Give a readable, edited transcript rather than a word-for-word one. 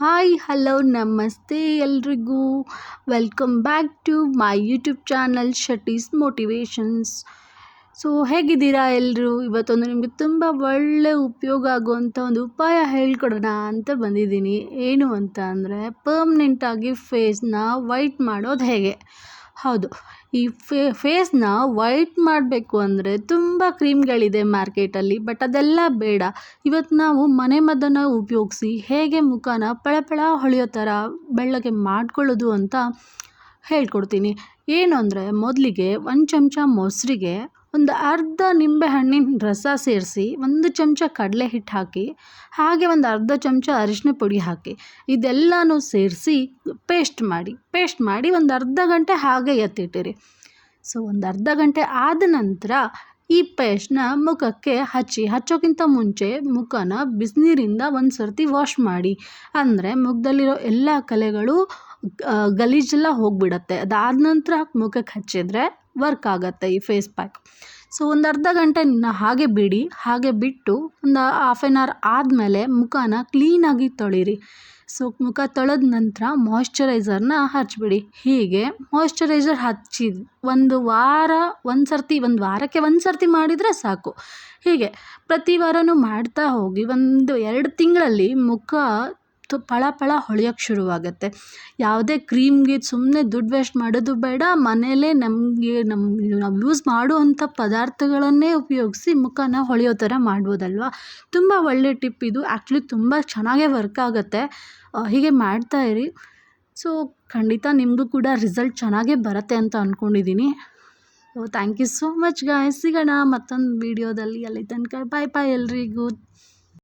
Hi hello ನಮಸ್ತೆ ಎಲ್ರಿಗೂ welcome back to my YouTube channel ಶಟೀಸ್ ಮೋಟಿವೇಶನ್ಸ್. ಸೊ ಹೇಗಿದ್ದೀರಾ ಎಲ್ಲರೂ? ಇವತ್ತೊಂದು ನಿಮಗೆ ತುಂಬ ಒಳ್ಳೆ ಉಪಯೋಗ ಆಗುವಂಥ ಒಂದು ಉಪಾಯ ಹೇಳ್ಕೊಡೋಣ ಅಂತ ಬಂದಿದ್ದೀನಿ. ಏನು ಅಂತ ಅಂದರೆ ಪರ್ಮ್ನೆಂಟಾಗಿ ಫೇಸ್ನ ವೈಟ್ ಮಾಡೋದು ಹೇಗೆ. ಹೌದು, ಈ ಫೇಸ್ನ ವೈಟ್ ಮಾಡಬೇಕು ಅಂದರೆ ತುಂಬ ಕ್ರೀಮ್ಗಳಿದೆ ಮಾರ್ಕೆಟಲ್ಲಿ, ಬಟ್ ಅದೆಲ್ಲ ಬೇಡ. ಇವತ್ತು ನಾವು ಮನೆಮದ್ದನ್ನು ಉಪಯೋಗಿಸಿ ಹೇಗೆ ಮುಖನ ಪಳಪಳ ಹೊಳೆಯೋ ಥರ ಬೆಳ್ಳಗೆ ಮಾಡ್ಕೊಳ್ಳೋದು ಅಂತ ಹೇಳ್ಕೊಡ್ತೀನಿ. ಏನು ಅಂದರೆ ಮೊದಲಿಗೆ 1 ಚಮಚ ಮೊಸರಿಗೆ ಒಂದು ಅರ್ಧ ನಿಂಬೆಹಣ್ಣಿನ ರಸ ಸೇರಿಸಿ, 1 ಚಮಚ ಕಡಲೆ ಹಿಟ್ಟು ಹಾಕಿ, ಹಾಗೆ ಒಂದು ಅರ್ಧ ಚಮಚ ಅರಿಶಿನ ಪುಡಿ ಹಾಕಿ, ಇದೆಲ್ಲನೂ ಸೇರಿಸಿ ಪೇಸ್ಟ್ ಮಾಡಿ ಒಂದು ಅರ್ಧ ಗಂಟೆ ಹಾಗೆ ಎತ್ತಿಟ್ಟಿರಿ. ಸೊ ಒಂದು ಅರ್ಧ ಗಂಟೆ ಆದ ನಂತರ ಈ ಪೇಸ್ಟ್ನ ಮುಖಕ್ಕೆ ಹಚ್ಚೋಕ್ಕಿಂತ ಮುಂಚೆ ಮುಖನ ಬಿಸಿನೀರಿಂದ ಒಂದು ಸರ್ತಿ ವಾಶ್ ಮಾಡಿ. ಅಂದರೆ ಮುಖದಲ್ಲಿರೋ ಎಲ್ಲ ಕಲೆಗಳು ಗಲೀಜೆಲ್ಲ ಹೋಗಿಬಿಡತ್ತೆ. ಅದಾದ ನಂತರ ಮುಖಕ್ಕೆ ಹಚ್ಚಿದ್ರೆ ವರ್ಕ್ ಆಗುತ್ತೆ ಈ ಫೇಸ್ ಪ್ಯಾಕ್. ಸೊ ಒಂದು ಅರ್ಧ ಗಂಟೆ ಹಾಗೆ ಬಿಡಿ. ಹಾಗೆ ಬಿಟ್ಟು ಒಂದು ಹಾಫ್ ಆನ್ ಅವರ್ ಆದಮೇಲೆ ಮುಖನ ಕ್ಲೀನಾಗಿ ತೊಳೀರಿ. ಸೊ ಮುಖ ತೊಳೆದ ನಂತರ ಮಾಯ್ಶ್ಚರೈಸರ್ನ ಹಚ್ಬಿಡಿ. ಹೀಗೆ ಮಾಯ್ಶ್ಚರೈಸರ್ ಹಚ್ಚಿ ಒಂದು ವಾರಕ್ಕೆ ಒಂದು ಸರ್ತಿ ಮಾಡಿದರೆ ಸಾಕು. ಹೀಗೆ ಪ್ರತಿ ವಾರನೂ ಮಾಡ್ತಾ ಹೋಗಿ 1-2 ತಿಂಗಳಲ್ಲಿ ಮುಖ ಪಳ ಹೊಳೆಯೋಕ್ಕೆ ಶುರುವಾಗುತ್ತೆ. ಯಾವುದೇ ಕ್ರೀಮ್ಗೆ ಸುಮ್ಮನೆ ದುಡ್ಡು ವೇಸ್ಟ್ ಮಾಡೋದು ಬೇಡ. ಮನೆಯಲ್ಲೇ ನಾವು ಯೂಸ್ ಮಾಡುವಂಥ ಪದಾರ್ಥಗಳನ್ನೇ ಉಪಯೋಗಿಸಿ ಮುಖನ ಹೊಳೆಯೋ ಥರ ಮಾಡ್ಬೋದಲ್ವ. ತುಂಬ ಒಳ್ಳೆ ಟಿಪ್ ಇದು. ಆ್ಯಕ್ಚುಲಿ ತುಂಬ ಚೆನ್ನಾಗೇ ವರ್ಕ್ ಆಗುತ್ತೆ. ಹೀಗೆ ಮಾಡ್ತಾಯಿರಿ. ಸೊ ಖಂಡಿತ ನಿಮಗೂ ಕೂಡ ರಿಸಲ್ಟ್ ಚೆನ್ನಾಗೇ ಬರುತ್ತೆ ಅಂತ ಅಂದ್ಕೊಂಡಿದ್ದೀನಿ. So thank you so much guys. ಸಿಗೋಣ ಮತ್ತೊಂದು ವೀಡಿಯೋದಲ್ಲಿ. ಅಲ್ಲಿ ತನಕ ಬಾಯ್ ಎಲ್ರಿಗೂ.